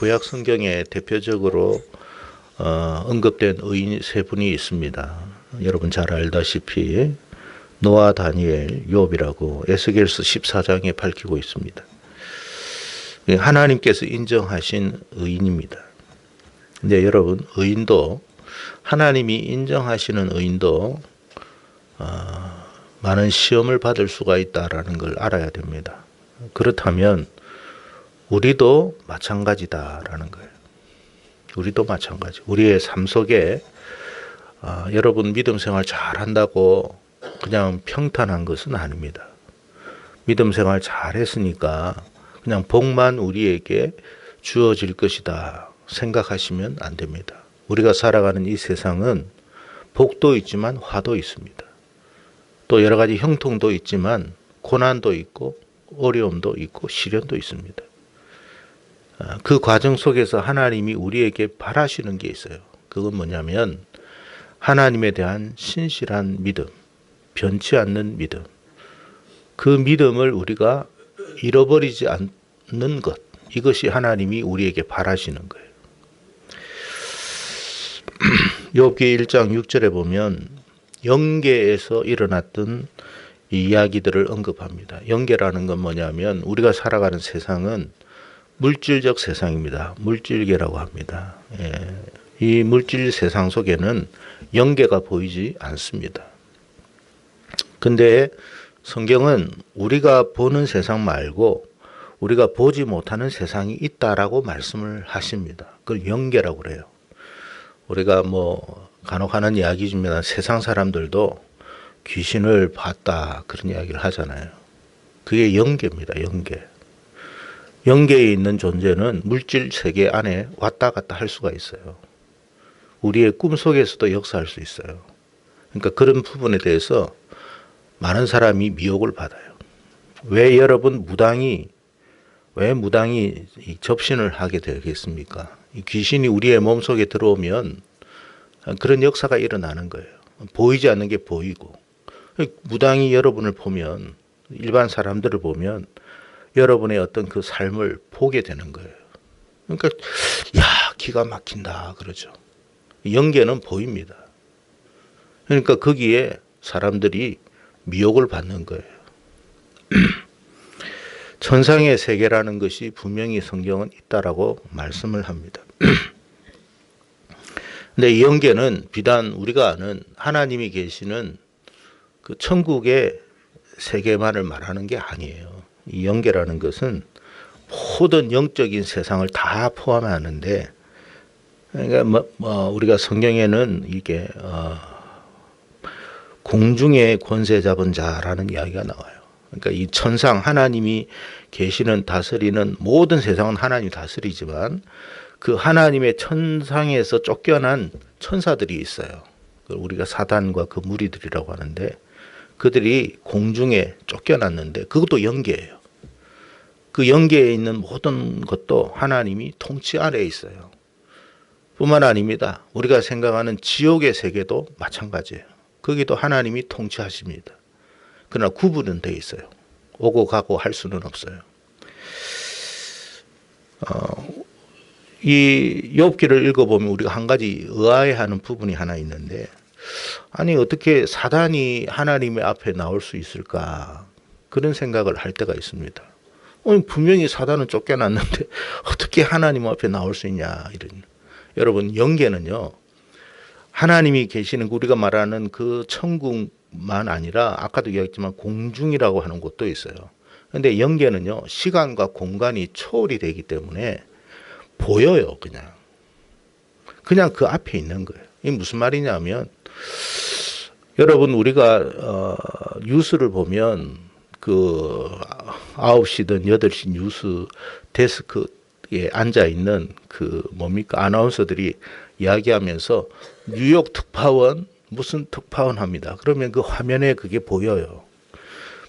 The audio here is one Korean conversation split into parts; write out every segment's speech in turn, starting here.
구약 성경에 대표적으로 언급된 의인 세 분이 있습니다. 여러분 잘 알다시피 노아, 다니엘, 욥이라고 에스겔서 14장에 밝히고 있습니다. 하나님께서 인정하신 의인입니다. 근데 여러분 의인도 하나님이 인정하시는 의인도 많은 시험을 받을 수가 있다라는 걸 알아야 됩니다. 그렇다면 우리도 마찬가지다라는 거예요. 우리도 마찬가지. 우리의 삶 속에 여러분 믿음 생활 잘한다고 그냥 평탄한 것은 아닙니다. 믿음 생활 잘했으니까 그냥 복만 우리에게 주어질 것이다 생각하시면 안 됩니다. 우리가 살아가는 이 세상은 복도 있지만 화도 있습니다. 또 여러 가지 형통도 있지만 고난도 있고 어려움도 있고 시련도 있습니다. 그 과정 속에서 하나님이 우리에게 바라시는 게 있어요. 그건 뭐냐면 하나님에 대한 신실한 믿음, 변치 않는 믿음. 그 믿음을 우리가 잃어버리지 않는 것. 이것이 하나님이 우리에게 바라시는 거예요. 욥기 1장 6절에 보면 영계에서 일어났던 이 이야기들을 언급합니다. 영계라는 건 뭐냐면 우리가 살아가는 세상은 물질적 세상입니다. 물질계라고 합니다. 이 물질 세상 속에는 영계가 보이지 않습니다. 근데 성경은 우리가 보는 세상 말고 우리가 보지 못하는 세상이 있다라고 말씀을 하십니다. 그걸 영계라고 그래요. 우리가 간혹 하는 이야기지만 세상 사람들도 귀신을 봤다 그런 이야기를 하잖아요. 그게 영계입니다. 영계. 영계에 있는 존재는 물질 세계 안에 왔다 갔다 할 수가 있어요. 우리의 꿈속에서도 역사할 수 있어요. 그러니까 그런 부분에 대해서 많은 사람이 미혹을 받아요. 왜 여러분 무당이 접신을 하게 되겠습니까? 이 귀신이 우리의 몸속에 들어오면 그런 역사가 일어나는 거예요. 보이지 않는 게 보이고. 무당이 여러분을 보면, 일반 사람들을 보면 여러분의 어떤 그 삶을 보게 되는 거예요. 그러니까 야, 기가 막힌다 그러죠. 영계는 보입니다. 그러니까 거기에 사람들이 미혹을 받는 거예요. 천상의 세계라는 것이 분명히 성경은 있다라고 말씀을 합니다. 근데 이 영계는 비단 우리가 아는 하나님이 계시는 그 천국의 세계만을 말하는 게 아니에요. 이 영계라는 것은 모든 영적인 세상을 다 포함하는데, 그러니까 우리가 성경에는 이게 공중의 권세 잡은 자라는 이야기가 나와요. 그러니까 이 천상 하나님이 계시는 다스리는 모든 세상은 하나님이 다스리지만 그 하나님의 천상에서 쫓겨난 천사들이 있어요. 우리가 사단과 그 무리들이라고 하는데 그들이 공중에 쫓겨났는데 그것도 영계예요. 그 영계에 있는 모든 것도 하나님이 통치 아래에 있어요. 뿐만 아닙니다. 우리가 생각하는 지옥의 세계도 마찬가지예요. 거기도 하나님이 통치하십니다. 그러나 구분은 돼 있어요. 오고 가고 할 수는 없어요. 이 욥기를 읽어보면 우리가 한 가지 의아해하는 부분이 하나 있는데, 아니 어떻게 사단이 하나님의 앞에 나올 수 있을까 그런 생각을 할 때가 있습니다. 분명히 사단은 쫓겨났는데 어떻게 하나님 앞에 나올 수 있냐 이런. 여러분 영계는요 하나님이 계시는 우리가 말하는 그 천국만 아니라 아까도 이야기했지만 공중이라고 하는 곳도 있어요. 그런데 영계는요 시간과 공간이 초월이 되기 때문에 보여요. 그냥 그 앞에 있는 거예요. 이게 무슨 말이냐면 여러분 우리가 뉴스를 보면 그 9시든 8시 뉴스 데스크에 앉아 있는 그 아나운서들이 이야기하면서 뉴욕 특파원 무슨 특파원 합니다. 그러면 그 화면에 그게 보여요.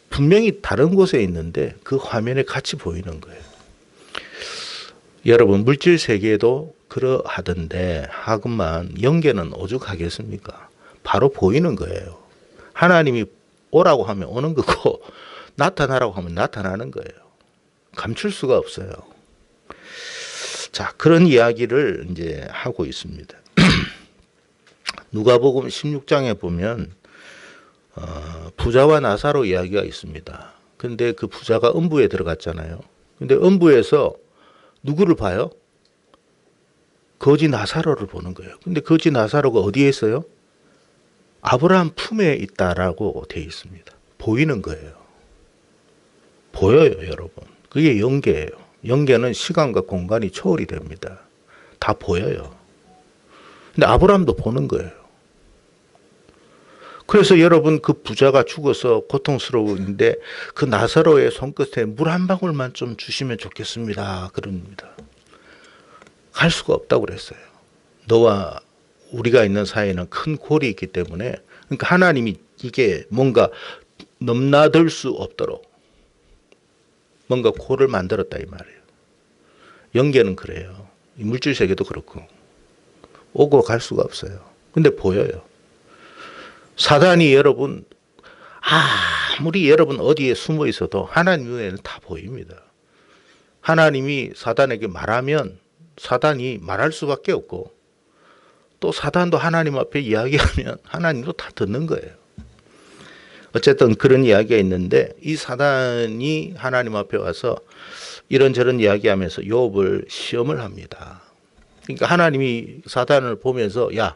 분명히 다른 곳에 있는데 그 화면에 같이 보이는 거예요. 여러분 물질 세계도 그러하던데 하건만 영계는 오죽하겠습니까? 바로 보이는 거예요. 하나님이 오라고 하면 오는 거고 나타나라고 하면 나타나는 거예요. 감출 수가 없어요. 자, 그런 이야기를 이제 하고 있습니다. 누가복음 16장에 보면 부자와 나사로 이야기가 있습니다. 근데 그 부자가 음부에 들어갔잖아요. 근데 음부에서 누구를 봐요? 거지 나사로를 보는 거예요. 근데 거지 나사로가 어디에 있어요? 아브라함 품에 있다라고 되어 있습니다. 보이는 거예요. 보여요, 여러분. 그게 영계예요. 영계는 시간과 공간이 초월이 됩니다. 다 보여요. 근데 아브라함도 보는 거예요. 그래서 여러분, 그 부자가 죽어서 고통스러운데 그 나사로의 손끝에 물 한 방울만 좀 주시면 좋겠습니다. 그럽니다. 갈 수가 없다고 그랬어요. 너와 우리가 있는 사이에는 큰 골이 있기 때문에, 그러니까 하나님이 이게 뭔가 넘나들 수 없도록 뭔가 골을 만들었다 이 말이에요. 영계는 그래요. 물질 세계도 그렇고 오고 갈 수가 없어요. 근데 보여요. 사단이 여러분 아무리 여러분 어디에 숨어 있어도 하나님 눈에는 다 보입니다. 하나님이 사단에게 말하면 사단이 말할 수밖에 없고, 또 사단도 하나님 앞에 이야기하면 하나님도 다 듣는 거예요. 어쨌든 그런 이야기가 있는데, 이 사단이 하나님 앞에 와서 이런저런 이야기하면서 욥을 시험을 합니다. 그러니까 하나님이 사단을 보면서, 야,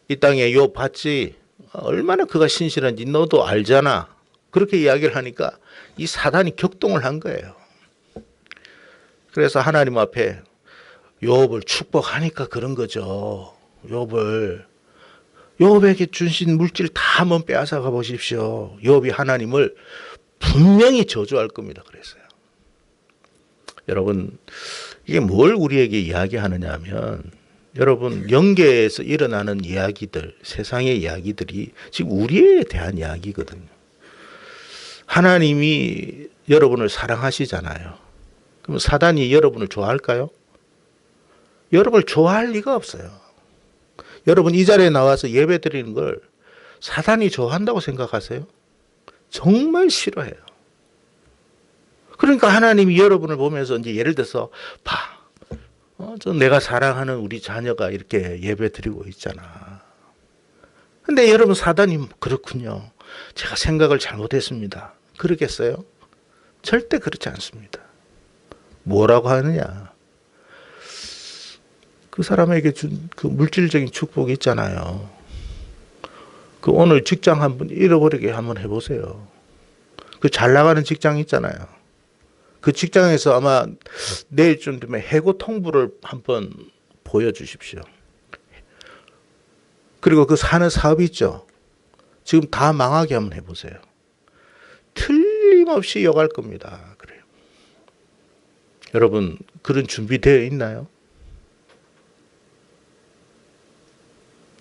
이 땅에 욥 봤지? 얼마나 그가 신실한지 너도 알잖아. 그렇게 이야기를 하니까 이 사단이 격동을 한 거예요. 그래서 하나님 앞에 욥을 축복하니까 그런 거죠. 욥에게 주신 물질 다 한번 빼앗아 가 보십시오. 욥이 하나님을 분명히 저주할 겁니다. 그랬어요. 여러분, 이게 뭘 우리에게 이야기하느냐 하면, 여러분, 영계에서 일어나는 이야기들, 세상의 이야기들이 지금 우리에 대한 이야기거든요. 하나님이 여러분을 사랑하시잖아요. 그럼 사단이 여러분을 좋아할까요? 여러분을 좋아할 리가 없어요. 여러분, 이 자리에 나와서 예배 드리는 걸 사단이 좋아한다고 생각하세요? 정말 싫어해요. 그러니까 하나님이 여러분을 보면서 이제 예를 들어서 봐, 저 내가 사랑하는 우리 자녀가 이렇게 예배 드리고 있잖아. 근데 여러분, 사단이 그렇군요. 제가 생각을 잘못했습니다. 그러겠어요? 절대 그렇지 않습니다. 뭐라고 하느냐? 그 사람에게 준 그 물질적인 축복이 있잖아요. 그 오늘 직장 한번 잃어버리게 한번 해보세요. 그 잘 나가는 직장 있잖아요. 그 직장에서 아마 내일쯤 되면 해고 통보를 한번 보여주십시오. 그리고 그 사는 사업이 있죠. 지금 다 망하게 한번 해보세요. 틀림없이 욕할 겁니다. 그래요. 여러분, 그런 준비되어 있나요?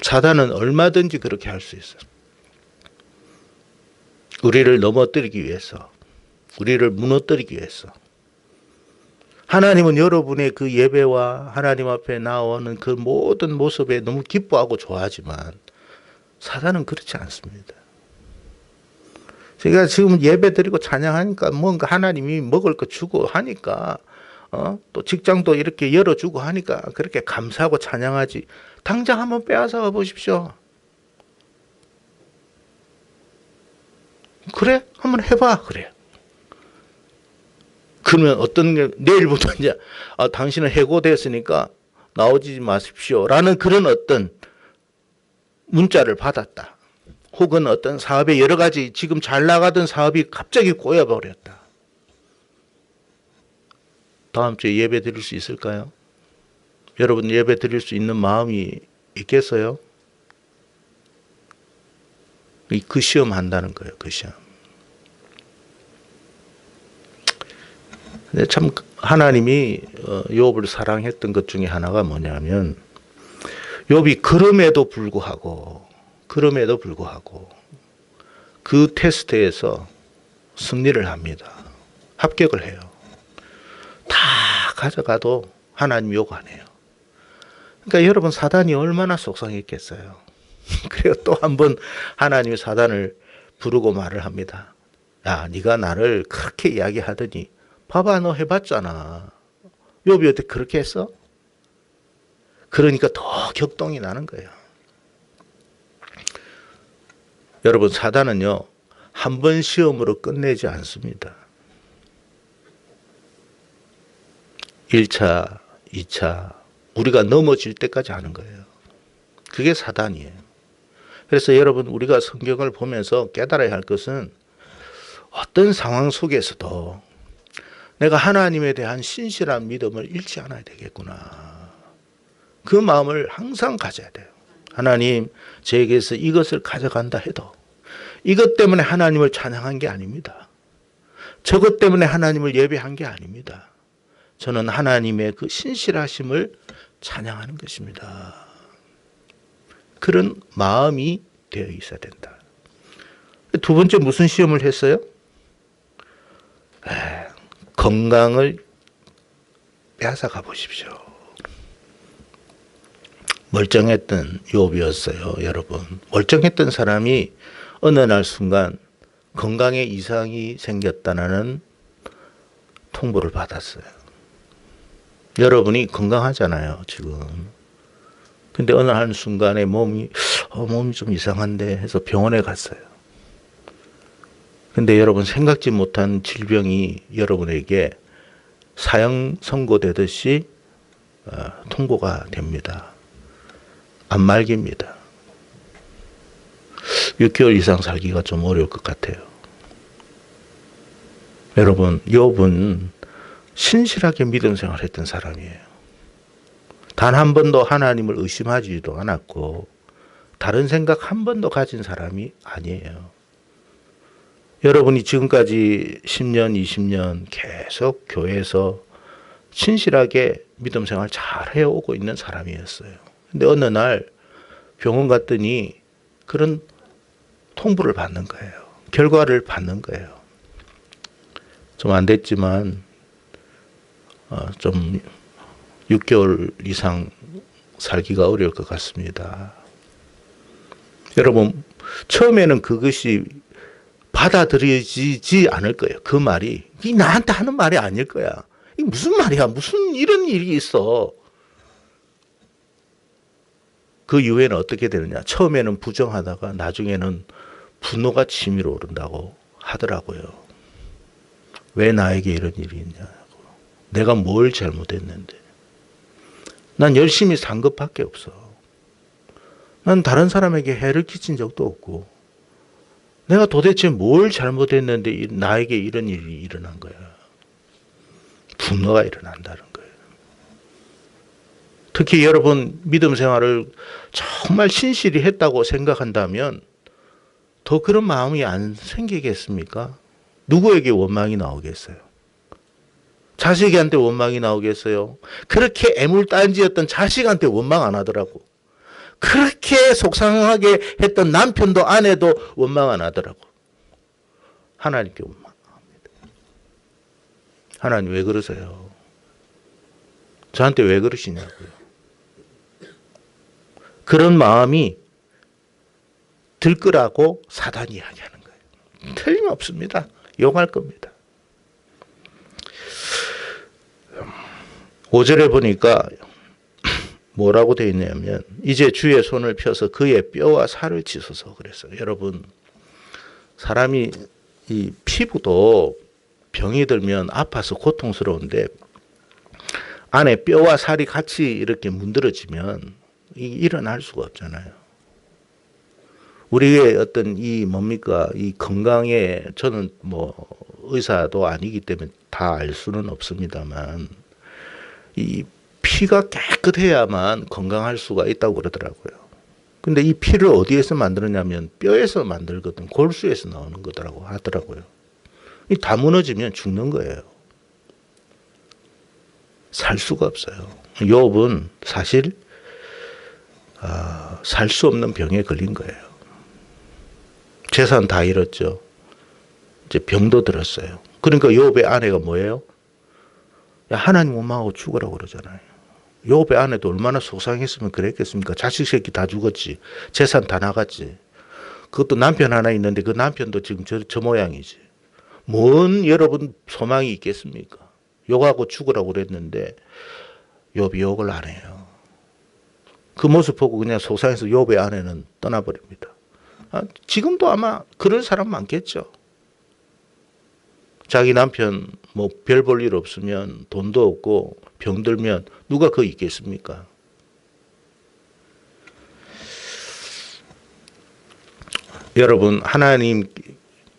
사단은 얼마든지 그렇게 할 수 있어요. 우리를 넘어뜨리기 위해서, 우리를 무너뜨리기 위해서. 하나님은 여러분의 그 예배와 하나님 앞에 나오는 그 모든 모습에 너무 기뻐하고 좋아하지만 사단은 그렇지 않습니다. 제가 지금 예배 드리고 찬양하니까 뭔가 하나님이 먹을 거 주고 하니까 또 직장도 이렇게 열어주고 하니까 그렇게 감사하고 찬양하지, 당장 한번 빼앗아 보십시오. 그래? 한번 해봐. 그래요. 그러면 어떤 게, 내일부터 이제 당신은 해고됐으니까 나오지 마십시오 라는 그런 어떤 문자를 받았다. 혹은 어떤 사업에 여러 가지 지금 잘 나가던 사업이 갑자기 꼬여버렸다. 다음 주에 예배 드릴 수 있을까요? 여러분, 예배 드릴 수 있는 마음이 있겠어요? 그 시험 한다는 거예요. 그 시험. 근데 참 하나님이 욥을 사랑했던 것 중에 하나가 뭐냐면, 욥이 그럼에도 불구하고 그 테스트에서 승리를 합니다. 합격을 해요. 다 가져가도 하나님 욕 안 해요. 그러니까 여러분, 사단이 얼마나 속상했겠어요. 그래서 또 한 번 하나님이 사단을 부르고 말을 합니다. 야, 네가 나를 그렇게 이야기하더니 봐봐, 너 해봤잖아. 욥이 어떻게 그렇게 했어? 그러니까 더 격동이 나는 거예요. 여러분, 사단은요, 한 번 시험으로 끝내지 않습니다. 1차, 2차, 우리가 넘어질 때까지 하는 거예요. 그게 사단이에요. 그래서 여러분, 우리가 성경을 보면서 깨달아야 할 것은 어떤 상황 속에서도 내가 하나님에 대한 신실한 믿음을 잃지 않아야 되겠구나. 그 마음을 항상 가져야 돼요. 하나님, 저에게서 이것을 가져간다 해도 이것 때문에 하나님을 찬양한 게 아닙니다. 저것 때문에 하나님을 예배한 게 아닙니다. 저는 하나님의 그 신실하심을 찬양하는 것입니다. 그런 마음이 되어 있어야 된다. 두 번째 무슨 시험을 했어요? 건강을 빼앗아가 보십시오. 멀쩡했던 욥이었어요, 여러분. 멀쩡했던 사람이 어느 날 순간 건강에 이상이 생겼다는 통보를 받았어요. 여러분이 건강하잖아요, 지금. 근데 어느 한 순간에 몸이 좀 이상한데 해서 병원에 갔어요. 근데 여러분, 생각지 못한 질병이 여러분에게 사형 선고되듯이 통보가 됩니다. 암말기입니다. 6개월 이상 살기가 좀 어려울 것 같아요. 여러분, 욥은 신실하게 믿음 생활했던 사람이에요. 단 한 번도 하나님을 의심하지도 않았고 다른 생각 한 번도 가진 사람이 아니에요. 여러분이 지금까지 10년, 20년 계속 교회에서 신실하게 믿음 생활 잘 해오고 있는 사람이었어요. 근데 어느 날 병원 갔더니 그런 통보를 받는 거예요. 결과를 받는 거예요. 좀 안 됐지만 좀 6개월 이상 살기가 어려울 것 같습니다. 여러분, 처음에는 그것이 받아들여지지 않을 거예요. 그 말이. 이 나한테 하는 말이 아닐 거야. 이게 무슨 말이야? 무슨 이런 일이 있어? 그 이후에는 어떻게 되느냐? 처음에는 부정하다가 나중에는 분노가 치밀어 오른다고 하더라고요. 왜 나에게 이런 일이 있냐고. 내가 뭘 잘못했는데. 난 열심히 산 것밖에 없어. 난 다른 사람에게 해를 끼친 적도 없고. 내가 도대체 뭘 잘못했는데 나에게 이런 일이 일어난 거야. 분노가 일어난다는 거예요. 특히 여러분, 믿음 생활을 정말 신실히 했다고 생각한다면 더 그런 마음이 안 생기겠습니까? 누구에게 원망이 나오겠어요? 자식한테 원망이 나오겠어요? 그렇게 애물단지였던 자식한테 원망 안 하더라고. 그렇게 속상하게 했던 남편도 아내도 원망 안 하더라고. 하나님께 원망합니다. 하나님 왜 그러세요? 저한테 왜 그러시냐고요. 그런 마음이 들 거라고 사단이 이야기하는 거예요. 틀림없습니다. 용할 겁니다. 5절에 보니까 뭐라고 되어 있냐면 이제 주의 손을 펴서 그의 뼈와 살을 찢어서 그랬어요. 여러분, 사람이 이 피부도 병이 들면 아파서 고통스러운데 안에 뼈와 살이 같이 이렇게 문드러지면 일어날 수가 없잖아요. 우리의 어떤 이 뭡니까? 이 건강에 저는 뭐 의사도 아니기 때문에 다 알 수는 없습니다만 이 피가 깨끗해야만 건강할 수가 있다고 그러더라고요. 근데 이 피를 어디에서 만드느냐면 뼈에서 만들거든. 골수에서 나오는 거더라고 하더라고요. 이 다 무너지면 죽는 거예요. 살 수가 없어요. 욥은 사실 살 수 없는 병에 걸린 거예요. 재산 다 잃었죠. 이제 병도 들었어요. 그러니까 욥의 아내가 뭐예요? 야, 하나님 원망하고 죽으라고 그러잖아요. 욥의 아내도 얼마나 속상했으면 그랬겠습니까? 자식 새끼 다 죽었지. 재산 다 나갔지. 그것도 남편 하나 있는데 그 남편도 지금 저 모양이지. 뭔 여러분 소망이 있겠습니까? 욕하고 죽으라고 그랬는데 욥이 욕을 안 해요. 그 모습 보고 그냥 속상해서 욥의 아내는 떠나버립니다. 지금도 아마 그럴 사람 많겠죠. 자기 남편 뭐 별 볼 일 없으면 돈도 없고 병들면 누가 거기 있겠습니까? 여러분, 하나님,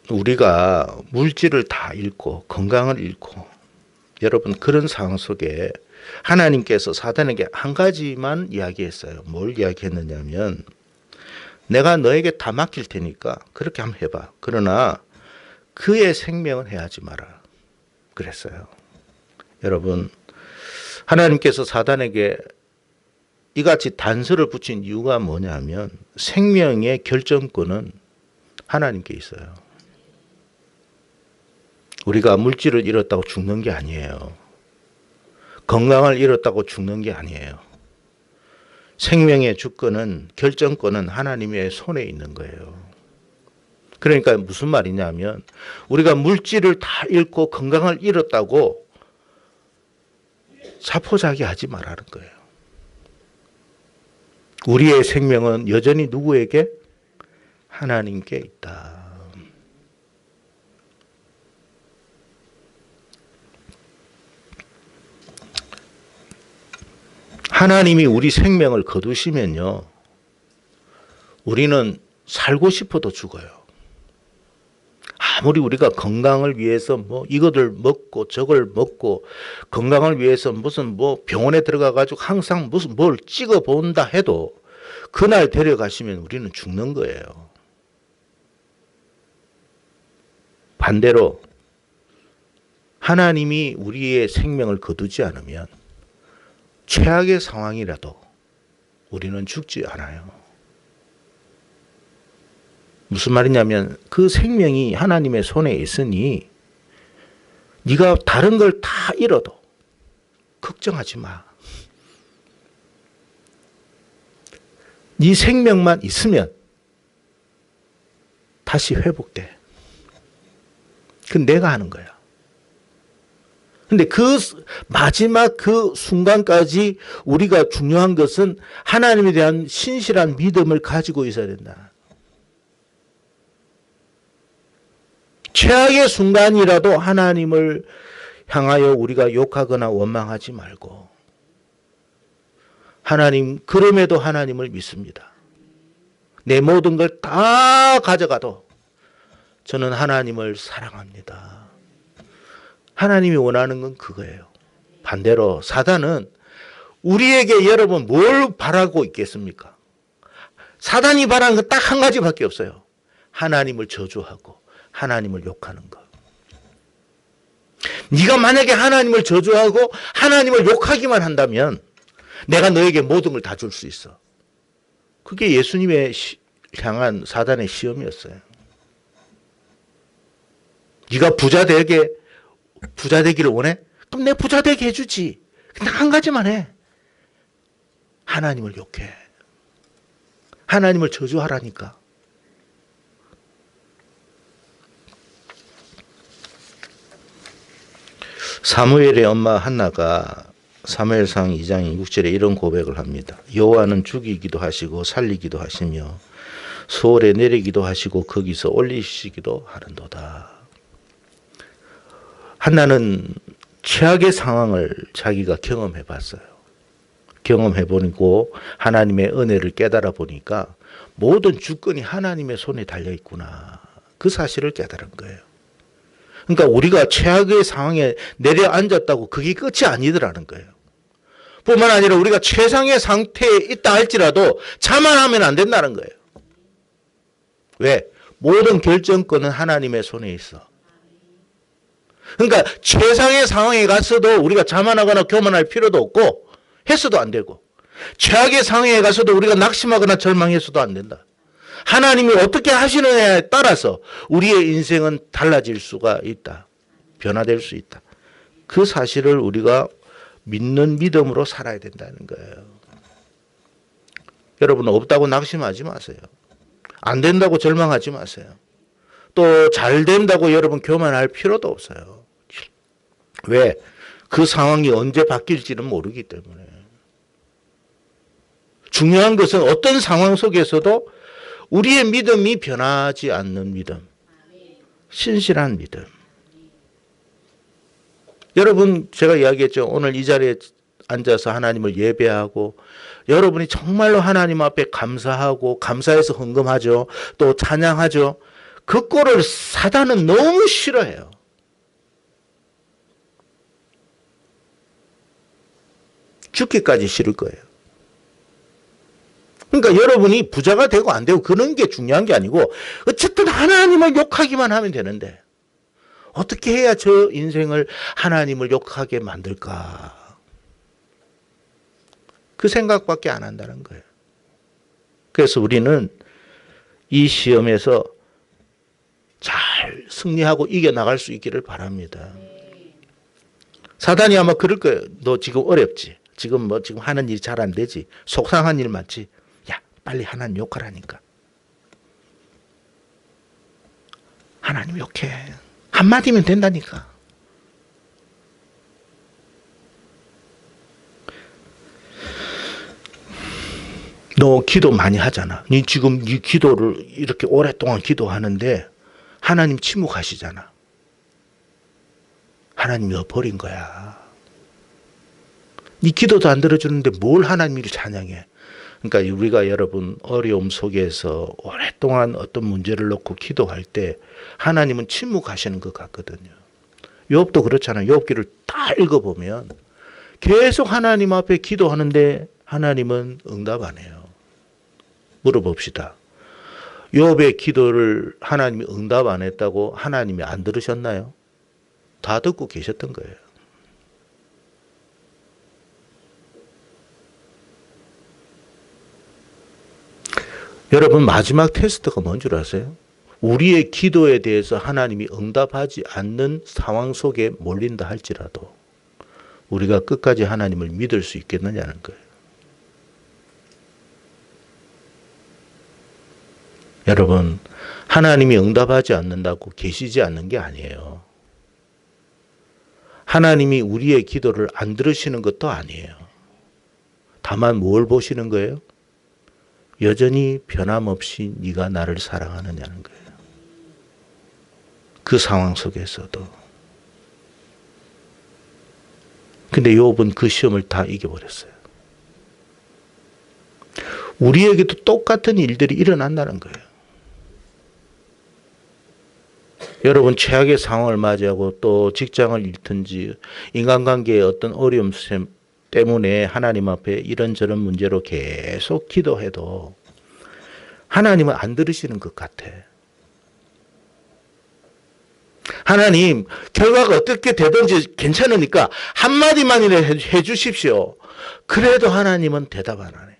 우리가 물질을 다 잃고 건강을 잃고 여러분 그런 상황 속에 하나님께서 사단에게 한 가지만 이야기했어요. 뭘 이야기했느냐면 내가 너에게 다 맡길 테니까 그렇게 한번 해봐. 그러나 그의 생명은 해하지 마라. 그랬어요. 여러분, 하나님께서 사단에게 이같이 단서를 붙인 이유가 뭐냐면 생명의 결정권은 하나님께 있어요. 우리가 물질을 잃었다고 죽는 게 아니에요. 건강을 잃었다고 죽는 게 아니에요. 생명의 주권은, 결정권은 하나님의 손에 있는 거예요. 그러니까 무슨 말이냐면 우리가 물질을 다 잃고 건강을 잃었다고 자포자기하지 말라는 거예요. 우리의 생명은 여전히 누구에게? 하나님께 있다. 하나님이 우리 생명을 거두시면요, 우리는 살고 싶어도 죽어요. 아무리 우리가 건강을 위해서 뭐 이것을 먹고 저걸 먹고 건강을 위해서 무슨 뭐 병원에 들어가 가지고 항상 무슨 뭘 찍어 본다 해도 그날 데려가시면 우리는 죽는 거예요. 반대로 하나님이 우리의 생명을 거두지 않으면 최악의 상황이라도 우리는 죽지 않아요. 무슨 말이냐면 그 생명이 하나님의 손에 있으니 네가 다른 걸 다 잃어도 걱정하지 마. 네 생명만 있으면 다시 회복돼. 그건 내가 하는 거야. 근데 그 마지막 그 순간까지 우리가 중요한 것은 하나님에 대한 신실한 믿음을 가지고 있어야 된다. 최악의 순간이라도 하나님을 향하여 우리가 욕하거나 원망하지 말고 하나님, 그럼에도 하나님을 믿습니다. 내 모든 걸 다 가져가도 저는 하나님을 사랑합니다. 하나님이 원하는 건 그거예요. 반대로 사단은 우리에게 여러분 뭘 바라고 있겠습니까? 사단이 바라는 건 딱 한 가지밖에 없어요. 하나님을 저주하고 하나님을 욕하는 것. 네가 만약에 하나님을 저주하고 하나님을 욕하기만 한다면 내가 너에게 모든 걸 다 줄 수 있어. 그게 예수님의 향한 사단의 시험이었어요. 네가 부자 되기를 원해? 그럼 내 부자 되게 해주지. 근데 한 가지만 해. 하나님을 욕해. 하나님을 저주하라니까. 사무엘의 엄마 한나가 사무엘상 2장 6절에 이런 고백을 합니다. 여호와는 죽이기도 하시고 살리기도 하시며 소홀에 내리기도 하시고 거기서 올리시기도 하는도다. 한나는 최악의 상황을 자기가 경험해 봤어요. 경험해 보고 하나님의 은혜를 깨달아 보니까 모든 주권이 하나님의 손에 달려 있구나. 그 사실을 깨달은 거예요. 그러니까 우리가 최악의 상황에 내려앉았다고 그게 끝이 아니더라는 거예요. 뿐만 아니라 우리가 최상의 상태에 있다 할지라도 자만하면 안 된다는 거예요. 왜? 모든 결정권은 하나님의 손에 있어. 그러니까 최상의 상황에 갔어도 우리가 자만하거나 교만할 필요도 없고 했어도 안 되고 최악의 상황에 가서도 우리가 낙심하거나 절망했어도 안 된다. 하나님이 어떻게 하시느냐에 따라서 우리의 인생은 달라질 수가 있다. 변화될 수 있다. 그 사실을 우리가 믿는 믿음으로 살아야 된다는 거예요. 여러분, 없다고 낙심하지 마세요. 안 된다고 절망하지 마세요. 또 잘 된다고 여러분 교만할 필요도 없어요. 왜? 그 상황이 언제 바뀔지는 모르기 때문에. 중요한 것은 어떤 상황 속에서도 우리의 믿음이 변하지 않는 믿음, 신실한 믿음. 여러분, 제가 이야기했죠. 오늘 이 자리에 앉아서 하나님을 예배하고 여러분이 정말로 하나님 앞에 감사하고 감사해서 헌금하죠. 또 찬양하죠. 그 꼴을 사단은 너무 싫어해요. 죽기까지 싫을 거예요. 그러니까 여러분이 부자가 되고 안 되고 그런 게 중요한 게 아니고 어쨌든 하나님을 욕하기만 하면 되는데 어떻게 해야 저 인생을 하나님을 욕하게 만들까? 그 생각밖에 안 한다는 거예요. 그래서 우리는 이 시험에서 잘 승리하고 이겨나갈 수 있기를 바랍니다. 사단이 아마 그럴 거예요. 너 지금 어렵지? 지금 하는 일이 잘 안 되지? 속상한 일 많지? 야, 빨리 하나님 욕하라니까. 하나님 욕해. 한마디면 된다니까. 너 기도 많이 하잖아. 니 지금 네 기도를 이렇게 오랫동안 기도하는데 하나님 침묵하시잖아. 하나님 너 버린 거야. 네 기도도 안 들어주는데 뭘 하나님을 찬양해. 그러니까 우리가 여러분 어려움 속에서 오랫동안 어떤 문제를 놓고 기도할 때 하나님은 침묵하시는 것 같거든요. 욥도 그렇잖아요. 욥기를 다 읽어보면 계속 하나님 앞에 기도하는데 하나님은 응답 안 해요. 물어봅시다. 욥의 기도를 하나님이 응답 안 했다고 하나님이 안 들으셨나요? 다 듣고 계셨던 거예요. 여러분 마지막 테스트가 뭔 줄 아세요? 우리의 기도에 대해서 하나님이 응답하지 않는 상황 속에 몰린다 할지라도 우리가 끝까지 하나님을 믿을 수 있겠느냐는 거예요. 여러분, 하나님이 응답하지 않는다고 계시지 않는 게 아니에요. 하나님이 우리의 기도를 안 들으시는 것도 아니에요. 다만 뭘 보시는 거예요? 여전히 변함없이 네가 나를 사랑하느냐는 거예요. 그 상황 속에서도. 근데 욥은 그 시험을 다 이겨버렸어요. 우리에게도 똑같은 일들이 일어난다는 거예요. 여러분 최악의 상황을 맞이하고 또 직장을 잃든지 인간관계의 어떤 어려움 때문에 하나님 앞에 이런저런 문제로 계속 기도해도 하나님은 안 들으시는 것 같아. 하나님 결과가 어떻게 되든지 괜찮으니까 한마디만이라도 해 주십시오. 그래도 하나님은 대답 안 하네.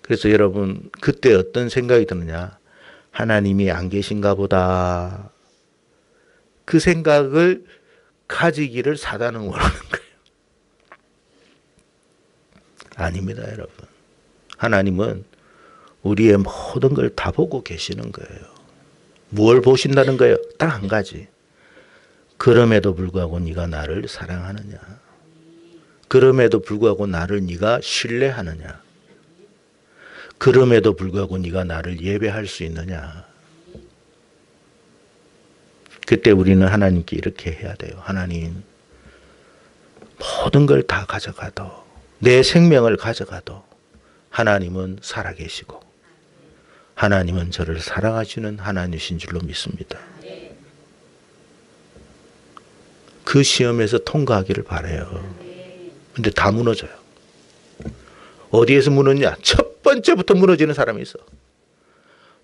그래서 여러분 그때 어떤 생각이 드느냐. 하나님이 안 계신가 보다. 그 생각을 가지기를 사단은 원하는 거예요. 아닙니다, 여러분. 하나님은 우리의 모든 걸 다 보고 계시는 거예요. 무엇을 보신다는 거예요? 딱 한 가지. 그럼에도 불구하고 네가 나를 사랑하느냐. 그럼에도 불구하고 나를 네가 신뢰하느냐. 그럼에도 불구하고 네가 나를 예배할 수 있느냐. 그때 우리는 하나님께 이렇게 해야 돼요. 하나님, 모든 걸 다 가져가도, 내 생명을 가져가도 하나님은 살아계시고 하나님은 저를 사랑하시는 하나님이신 줄로 믿습니다. 그 시험에서 통과하기를 바라요. 근데 다 무너져요. 어디에서 무너지냐? 첫 번째부터 무너지는 사람이 있어.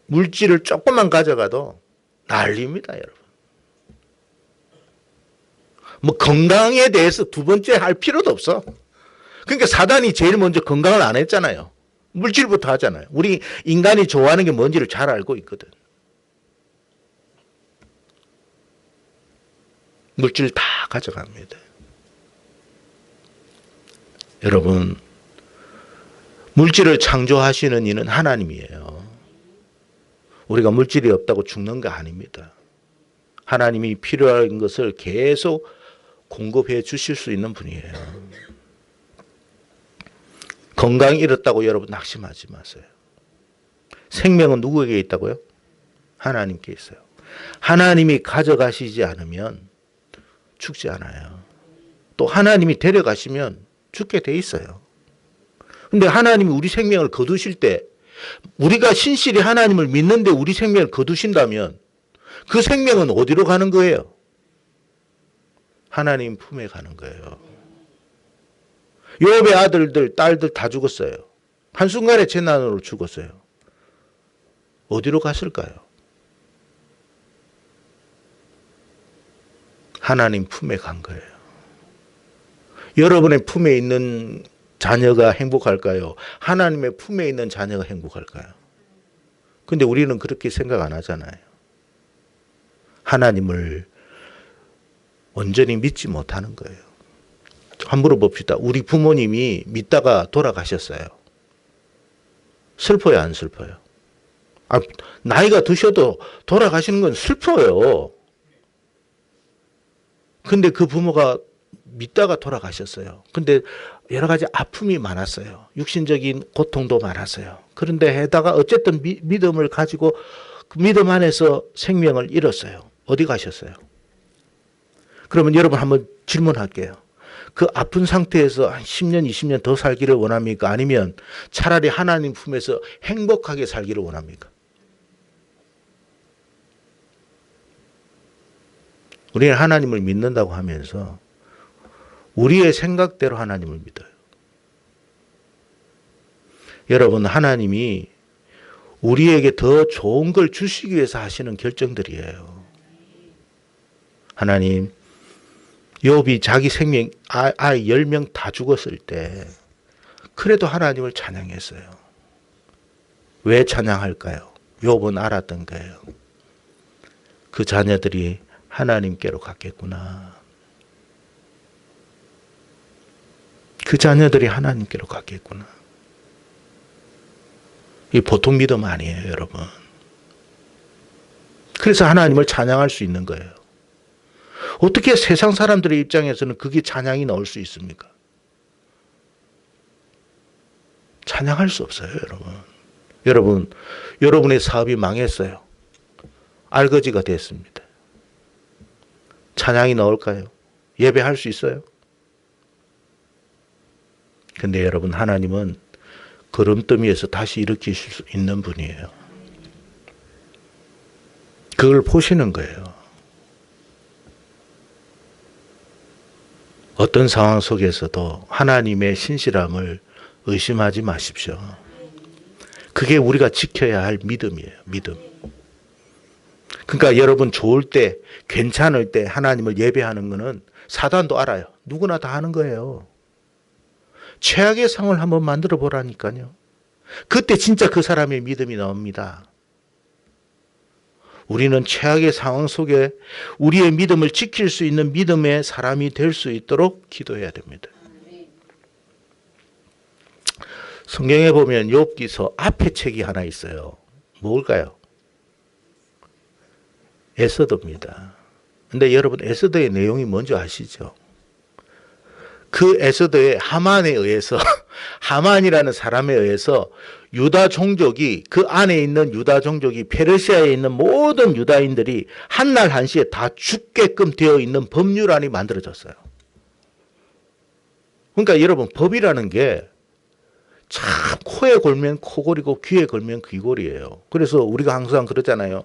물질을 조금만 가져가도 난리입니다, 여러분. 뭐 건강에 대해서 두 번째 할 필요도 없어. 그러니까 사단이 제일 먼저 건강을 안 했잖아요. 물질부터 하잖아요. 우리 인간이 좋아하는 게 뭔지를 잘 알고 있거든. 물질 다 가져갑니다. 여러분, 물질을 창조하시는 이는 하나님이에요. 우리가 물질이 없다고 죽는 거 아닙니다. 하나님이 필요한 것을 계속 공급해 주실 수 있는 분이에요. 건강 잃었다고 여러분 낙심하지 마세요. 생명은 누구에게 있다고요? 하나님께 있어요. 하나님이 가져가시지 않으면 죽지 않아요. 또 하나님이 데려가시면 죽게 돼 있어요. 근데 하나님이 우리 생명을 거두실 때 우리가 신실히 하나님을 믿는데 우리 생명을 거두신다면 그 생명은 어디로 가는 거예요? 하나님 품에 가는 거예요. 욥의 아들들, 딸들 다 죽었어요. 한순간에 재난으로 죽었어요. 어디로 갔을까요? 하나님 품에 간 거예요. 여러분의 품에 있는 자녀가 행복할까요? 하나님의 품에 있는 자녀가 행복할까요? 근데 우리는 그렇게 생각 안 하잖아요. 하나님을 온전히 믿지 못하는 거예요. 한번 물어봅시다. 우리 부모님이 믿다가 돌아가셨어요. 슬퍼요, 안 슬퍼요? 나이가 드셔도 돌아가시는 건 슬퍼요. 근데 그 부모가 믿다가 돌아가셨어요. 근데 여러 가지 아픔이 많았어요. 육신적인 고통도 많았어요. 그런데 해다가 어쨌든 믿음을 가지고 그 믿음 안에서 생명을 잃었어요. 어디 가셨어요? 그러면 여러분 한번 질문할게요. 그 아픈 상태에서 한 10년, 20년 더 살기를 원합니까? 아니면 차라리 하나님 품에서 행복하게 살기를 원합니까? 우리는 하나님을 믿는다고 하면서 우리의 생각대로 하나님을 믿어요. 여러분, 하나님이 우리에게 더 좋은 걸 주시기 위해서 하시는 결정들이에요. 하나님, 욥이 자기 생명 아이 10명 다 죽었을 때 그래도 하나님을 찬양했어요. 왜 찬양할까요? 욥은 알았던 거예요. 그 자녀들이 하나님께로 갔겠구나. 그 자녀들이 하나님께로 갔겠구나. 이 보통 믿음 아니에요, 여러분. 그래서 하나님을 찬양할 수 있는 거예요. 어떻게 세상 사람들의 입장에서는 그게 찬양이 나올 수 있습니까? 찬양할 수 없어요, 여러분. 여러분의 사업이 망했어요. 알거지가 됐습니다. 찬양이 나올까요? 예배할 수 있어요? 근데 여러분, 하나님은 걸음더미에서 다시 일으키실 수 있는 분이에요. 그걸 보시는 거예요. 어떤 상황 속에서도 하나님의 신실함을 의심하지 마십시오. 그게 우리가 지켜야 할 믿음이에요. 믿음. 그러니까 여러분 좋을 때, 괜찮을 때 하나님을 예배하는 것은 사단도 알아요. 누구나 다 하는 거예요. 최악의 상황을 한번 만들어 보라니까요. 그때 진짜 그 사람의 믿음이 나옵니다. 우리는 최악의 상황 속에 우리의 믿음을 지킬 수 있는 믿음의 사람이 될 수 있도록 기도해야 됩니다. 성경에 보면 욥기서 앞에 책이 하나 있어요. 뭘까요? 에서더입니다. 근데 여러분, 에서더의 내용이 뭔지 아시죠? 그 에서더의 하만에 의해서 하만이라는 사람에 의해서 유다 종족이, 그 안에 있는 유다 종족이, 페르시아에 있는 모든 유다인들이 한날 한시에 다 죽게끔 되어 있는 법률안이 만들어졌어요. 그러니까 여러분, 법이라는 게 참 코에 걸면 코골이고 귀에 걸면 귀골이에요. 그래서 우리가 항상 그러잖아요.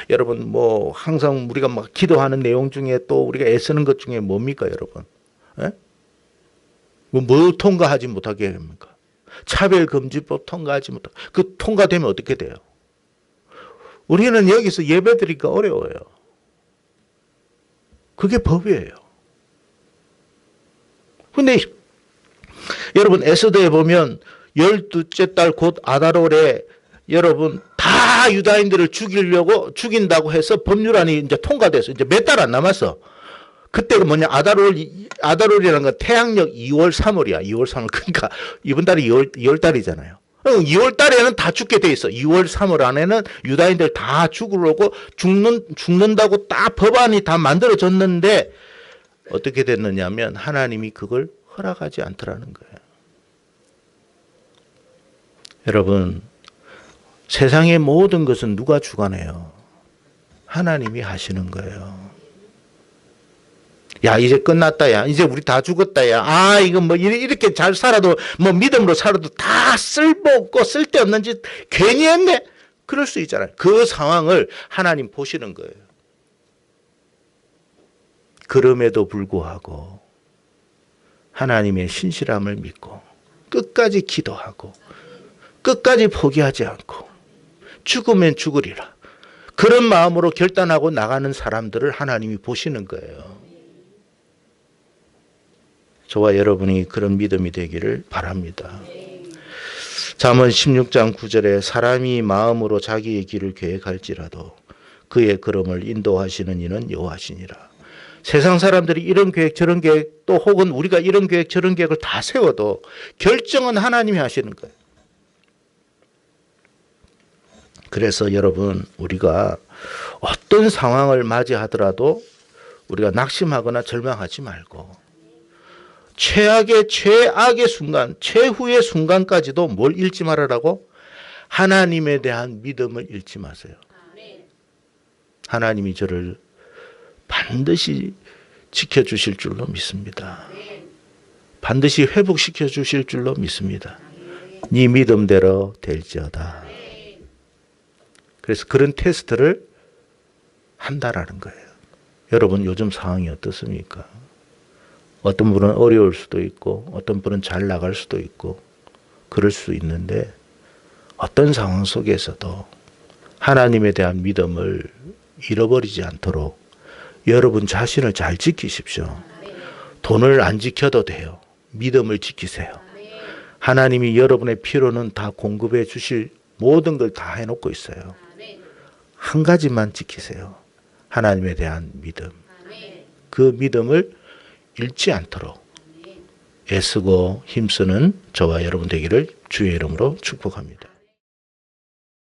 여러분, 뭐 항상 우리가 막 기도하는 내용 중에 또 우리가 애쓰는 것 중에 뭡니까, 여러분? 에? 뭐 통과하지 못하게 합니까? 차별금지법 통과하지 못하게. 그 통과되면 어떻게 돼요? 우리는 여기서 예배드리기가 어려워요. 그게 법이에요. 근데 여러분, 에스더에 보면 12째 달 곧 아달월에 여러분 다 유다인들을 죽인다고 해서 법률안이 이제 통과돼서 이제 몇 달 안 남았어. 그때가 뭐냐, 아달월이라는 건 태양력 2월 3월이야. 2월 3월. 그러니까 이번 달이 2월 달이잖아요. 2월 달에는 다 죽게 돼 있어. 2월, 3월 안에는 유다인들 다 죽으려고 죽는다고 딱 법안이 다 만들어졌는데 어떻게 됐느냐면 하나님이 그걸 허락하지 않더라는 거예요. 여러분, 세상의 모든 것은 누가 주관해요? 하나님이 하시는 거예요. 야, 이제 끝났다, 야. 이제 우리 다 죽었다, 야. 아, 이거 뭐, 이렇게 잘 살아도, 뭐, 믿음으로 살아도 다 쓸모없고 쓸데없는 짓 괜히 했네? 그럴 수 있잖아요. 그 상황을 하나님 보시는 거예요. 그럼에도 불구하고, 하나님의 신실함을 믿고, 끝까지 기도하고, 끝까지 포기하지 않고, 죽으면 죽으리라. 그런 마음으로 결단하고 나가는 사람들을 하나님이 보시는 거예요. 저와 여러분이 그런 믿음이 되기를 바랍니다. 잠언 16장 9절에 사람이 마음으로 자기의 길을 계획할지라도 그의 걸음을 인도하시는 이는 여호와시니라. 세상 사람들이 이런 계획 저런 계획 또 혹은 우리가 이런 계획 저런 계획을 다 세워도 결정은 하나님이 하시는 거예요. 그래서 여러분, 우리가 어떤 상황을 맞이하더라도 우리가 낙심하거나 절망하지 말고 최악의 순간, 최후의 순간까지도 뭘 잃지 말으라고? 하나님에 대한 믿음을 잃지 마세요. 하나님이 저를 반드시 지켜주실 줄로 믿습니다. 반드시 회복시켜 주실 줄로 믿습니다. 네 믿음대로 될지어다. 그래서 그런 테스트를 한다라는 거예요. 여러분, 요즘 상황이 어떻습니까? 어떤 분은 어려울 수도 있고 어떤 분은 잘 나갈 수도 있고 그럴 수 있는데 어떤 상황 속에서도 하나님에 대한 믿음을 잃어버리지 않도록 여러분 자신을 잘 지키십시오. 돈을 안 지켜도 돼요. 믿음을 지키세요. 하나님이 여러분의 필요는 다 공급해 주실 모든 걸 다 해놓고 있어요. 한 가지만 지키세요. 하나님에 대한 믿음. 그 믿음을 잃지 않도록 애쓰고 힘쓰는 저와 여러분 되기를 주의 이름으로 축복합니다.